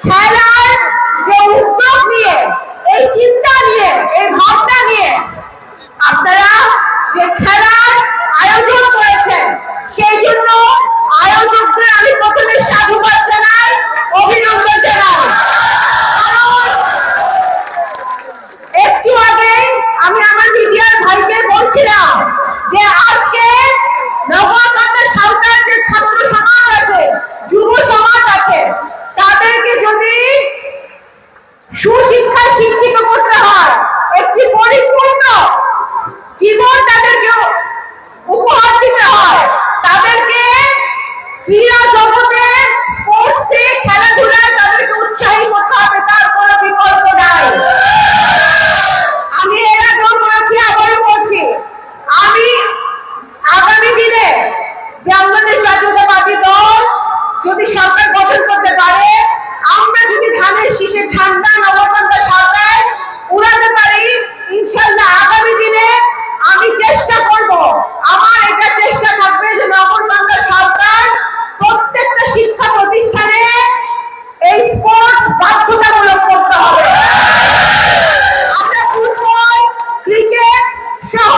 খেলার যে উদ্যোগ নিয়ে, এই চিন্তা নিয়ে, এই ভাবনা নিয়ে আপনারা যে খেলার আয়োজন করেছেন, সেই জন্য আয়োজকদের আমি প্রথমে সাধুবাদ জানাই, অভিনন্দন জানাই। একটু আগে আমি আমার মিডিয়ার ভাইকে বলছিলাম যে আজকে নগরকান্দা সাঁওতাল যে ছাত্র সমাজ আছে, যুব সমাজ আছে, তাদেরকে যদি সুশিক্ষায় শিক্ষিত করতে হয়, একটি পরিপূর্ণ জীবন তাদেরকে উপহার দিতে হয়, তাদেরকে ক্রীড়া জগতে, স্পোর্টসে, খেলাধুলায় তাদেরকে উৎসাহী করতে হবে, তার কোনো বিকল্প নাই। আমি এর আগেও বলেছি, আবারও বলছি, আমি আগামী দিনে বাংলাদেশ জাতীয়তাবাদী দল যদি সরকার গঠন করতে পারে, আমরা যদি ধানের শীষে ঝান্ডা নগরকান্দা সাঁওতাল উড়াতে পারি, ইনশাআল্লাহ আগামী দিনে আমি চেষ্টা করব, আমার এটা চেষ্টা থাকবে যে নগরকান্দা সাঁওতাল প্রত্যেকটা শিক্ষা প্রতিষ্ঠানে এই স্পোর্টস বাধ্যতামূলক করতে হবে। আমরা ফুটবল, ক্রিকেট সহ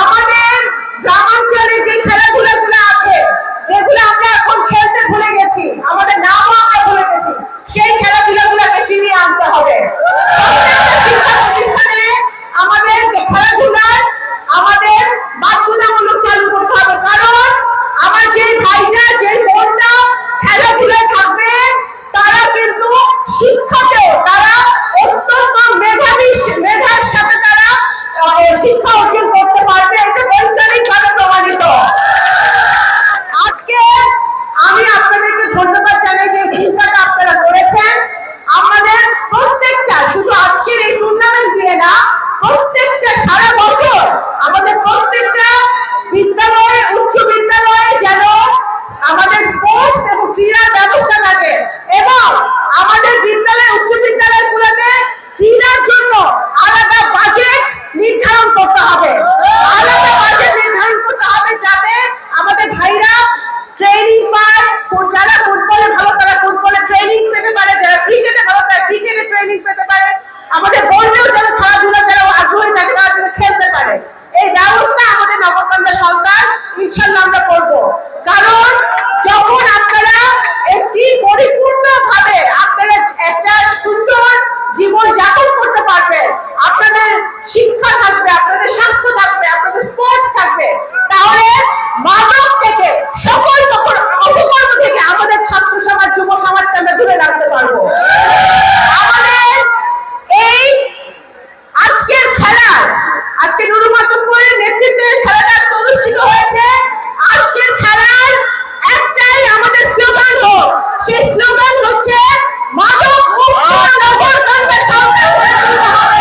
আমাদের গ্রামাঞ্চলে যে খেলাধুলাগুলো আছে, যেগুলো আমরা এখন খেলতে ভুলে গেছি, আমাদের নামও আমরা ভুলে গেছি, সেই খেলাধুলাগুলোকে ফিরিয়ে আনতে হবে। শিক্ষা প্রতিষ্ঠানে আমাদের খেলাধুলার আমাদের বাধ্যতামূলক চালু করতে হবে, কারণ আমার যে ভাইটা, যে বোনটা খেলাধুলায় থাকবে, তারা কিন্তু শিক্ষাতেও তারা অত্যন্ত মেধার সাথে তারা শিক্ষা অর্জন করতে পারবে, এটা বৈজ্ঞানিকভাবে প্রমাণিত। আজকে আমি আপনাদেরকে ধন্যবাদ জানাই যে চিন্তাটা আপনারা করেছেন। আমাদের প্রত্যেকটা, শুধু আজকের এই টুর্নামেন্ট দিয়ে না, প্রত্যেকটা সারা বছর আমাদের প্রত্যেকটা বিদ্যালয়ে, উচ্চ বিদ্যালয়ে যেন আমাদের স্পোর্টস এবং ক্রীড়ার ব্যবস্থা থাকে, এবং আমাদের বিদ্যালয়, উচ্চ বিদ্যালয়গুলোতে ক্রীড়ার জন্য আলাদা বাজেট নির্ধারণ করতে হবে, আলাদা বাজেট নির্ধারণ করতে হবে, যাতে আমাদের ভাইরা ট্রেনিং পায়, যারা ফুটবলে ভালো তারা ফুটবলে ট্রেনিং পেতে পারে, যারা ক্রিকেটে ভালো তারা ক্রিকেটে ট্রেনিং পেতে পারে, আমাদের বোনরাও যেন খেলাধুলা, যারা আগ্রহী থাকে তারা যেন খেলতে পারে। এই ব্যবস্থা আমাদের নগরকান্দা সাঁওতাল ইনশাআল্লাহ আমরা করব, কারণ যখন আপনারা একটি পরিপূর্ণভাবে আপনারা একটা সুন্দর জীবন যাপন করতে পারবেন, আপনাদের শিক্ষা থাকবে, আপনাদের স্বাস্থ্য থাকবে, আপনাদের স্পোর্টস থাকবে, তাহলে মাদক থেকে, সকল অপকর্ম থেকে আমাদের ছাত্র সমাজ, যুব সমাজকে আমরা দূরে রাখতে পারবো। আমাদের এই আজকের খেলার, আজকে নুরু মাতুব্বরের নেতৃত্বে খেলাটা অনুষ্ঠিত হয়েছে, আজকের খেলার একটাই আমাদের স্লোগান হোক, সেই স্লোগান হচ্ছে মাদক মুক্ত নগরকান্দা সাঁওতাল গড়ে তুলতে হবে।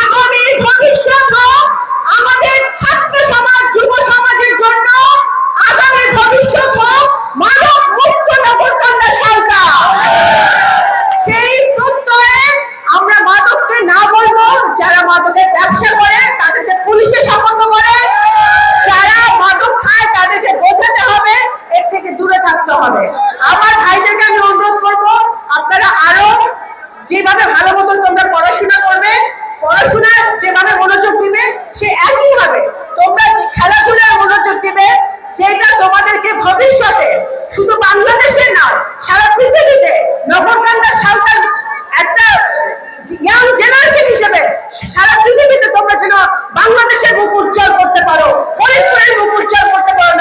আগামী ভবিষ্যৎ হোক আমাদের ছাত্র সমাজ, যুব সমাজের জন্য আগামী ভবিষ্যৎ হোক মাদক মুক্ত নগরকান্দা সাঁওতাল। সেই প্রত্যয়ে আমরা মাদককে না বলবো, যারা মাদকের ব্যবসা করে তাদেরকে পুলিশে সাপোর্ট করে, যারা মাদক খায় তাদেরকে বোঝাতে হবে, এর থেকে দূরে থাকতে হবে। আমার ভাইদেরকে আমি অনুরোধ করবো, আপনারা আরো যেভাবে ভালো মতন তোমরা পড়াশোনা করবে, পড়াশোনা যেভাবে মনোযোগ দিবে, সে একইভাবে তোমরা খেলাধুলার মনোযোগ দিবে, যেটা তোমাদেরকে ভবিষ্যতে শুধু বাংলাদেশে না, সারা পৃথিবীতে নগরকান্দা সাঁওতাল একটা ইয়াং জেনারেশন হিসেবে সারা পৃথিবীতে তোমরা যেন বাংলাদেশের মুখ উজ্জ্বল করতে পারো, ফরিদপুরের মুখ উজ্জ্বল করতে পারো,